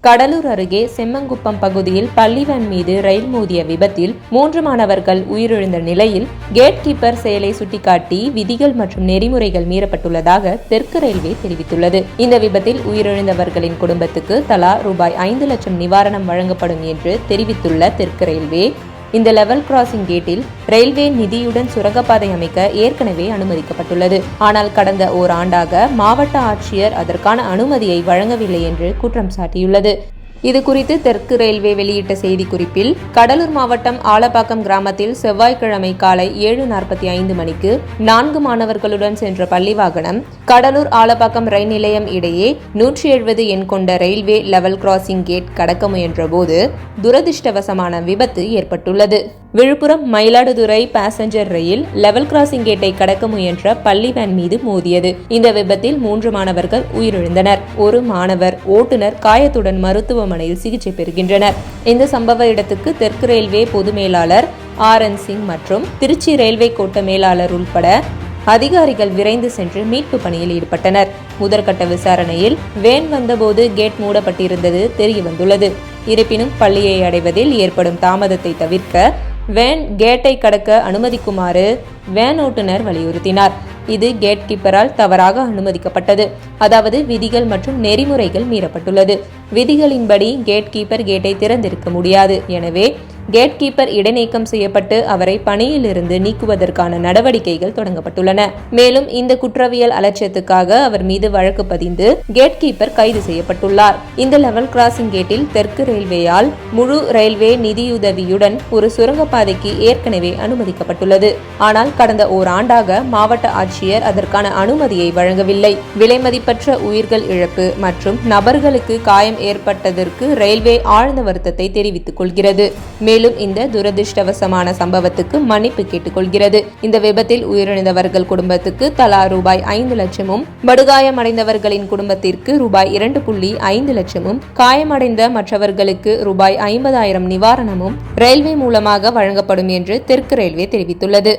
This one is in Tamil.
கடலூர் அருகே செம்மங்குப்பம் பகுதியில் பள்ளி வேன் மீது ரயில் மோதிய விபத்தில் 3 மாணவர்கள் உயிரிழந்த நிலையில் கேட் கீப்பர் செயலை சுட்டிக்காட்டி விதிகள் மற்றும் நெறிமுறைகள் மீறப்பட்டுள்ளதாக தெற்கு ரயில்வே தெரிவித்துள்ளது. இந்த விபத்தில் உயிரிழந்தவர்களின் குடும்பத்துக்கு தலா ரூபாய் 5 லட்சம் நிவாரணம் வழங்கப்படும் என்று தெரிவித்துள்ள தெற்கு ரயில்வே, இந்த லெவல் கிராசிங் கேட்டில் ரயில்வே நிதியுடன் சுரங்கப்பாதை அமைக்க ஏற்கனவே அனுமதிக்கப்பட்டுள்ளது. ஆனால் கடந்த ஓராண்டாக மாவட்ட ஆட்சியர் அதற்கான அனுமதியை வழங்கவில்லை என்று குற்றம் சாட்டியுள்ளது. இதுகுறித்து தெற்கு ரயில்வே வெளியிட்ட செய்திக்குறிப்பில், கடலூர் மாவட்டம் ஆலப்பாக்கம் கிராமத்தில் செவ்வாய்க்கிழமை காலை 7:45 மணிக்கு 4 மாணவர்களுடன் சென்ற பள்ளி வாகனம் கடலூர் ஆலப்பாக்கம் ரயில் நிலையம் இடையே 170 எண் கொண்ட ரயில்வே லெவல் கிராசிங் கேட் கடக்க முயன்ற போது துரதிருஷ்டவசமான விபத்து ஏற்பட்டுள்ளது. விழுப்புரம் மயிலாடுதுறை பாசஞ்சர் ரயில் லெவல் கிராசிங் கேட்டை கடக்க முயன்ற பள்ளி வேன் மீது மோதியது. இந்த விபத்தில் 3 மாணவர்கள் உயிரிழந்தனர். ஒரு மாணவர், ஓட்டுநர் காயத்துடன் மருத்துவமனையில் சிகிச்சை பெறுகின்றனர். இந்த சம்பவ இடத்துக்கு தெற்கு ரயில்வே பொது மேலாளர் RN சிங் மற்றும் திருச்சி ரயில்வே கோட்ட மேலாளர் உள்பட அதிகாரிகள் விரைந்து சென்று மீட்பு பணியில் ஈடுபட்டனர். முதற்கட்ட விசாரணையில் வேன் வந்தபோது கேட் மூடப்பட்டிருந்தது தெரியவந்துள்ளது. இருப்பினும் பள்ளியை அடைவதில் ஏற்படும் தாமதத்தை தவிர்க்க வேன் கேட்டை கடக்க அனுமதிக்குமாறு வேன் ஓட்டுநர் வலியுறுத்தினார். இது கேட் கீப்பரால் தவறாக அனுமதிக்கப்பட்டது. அதாவது விதிகள் மற்றும் நெறிமுறைகள் மீறப்பட்டுள்ளது. விதிகளின்படி கேட் கீப்பர் கேட்டை திறந்திருக்க முடியாது. எனவே கேட் கீப்பர் இடைநீக்கம் செய்யப்பட்டு அவரை பணியிலிருந்து நீக்குவதற்கான நடவடிக்கைகள் தொடங்கப்பட்டுள்ளன. மேலும் இந்த குற்றவியல் அலட்சியத்துக்காக அவர் மீது வழக்கு பதிந்து கேட் கீப்பர் கைது செய்யப்பட்டுள்ளார். இந்த லெவல் கிராசிங் கேட்டில் தெற்கு ரயில்வேயால் முழு ரயில்வே நிதியுதவியுடன் ஒரு சுரங்கப்பாதைக்கு ஏற்கனவே அனுமதிக்கப்பட்டுள்ளது. ஆனால் கடந்த ஓராண்டாக மாவட்ட ஆட்சியர் அதற்கான அனுமதியை வழங்கவில்லை. விலைமதிப்பற்ற உயிர்கள் இழப்பு மற்றும் நபர்களுக்கு காயம் ஏற்பட்டதற்கு ரயில்வே ஆழ்ந்த வருத்தத்தை தெரிவித்துக் கொள்கிறது. மேலும் இந்த துரதிருஷ்டவசமான சம்பவத்துக்கு மன்னிப்பு கேட்டுக்கொள்கிறது. இந்த விபத்தில் உயிரிழந்தவர்கள் குடும்பத்துக்கு தலா ரூபாய் 5 லட்சமும், படுகாயமடைந்தவர்களின் குடும்பத்திற்கு ரூபாய் 2.5 லட்சமும், காயமடைந்த மற்றவர்களுக்கு ரூபாய் 50,000 நிவாரணமும் ரயில்வே மூலமாக வழங்கப்படும் என்று தெற்கு ரயில்வே தெரிவித்துள்ளது.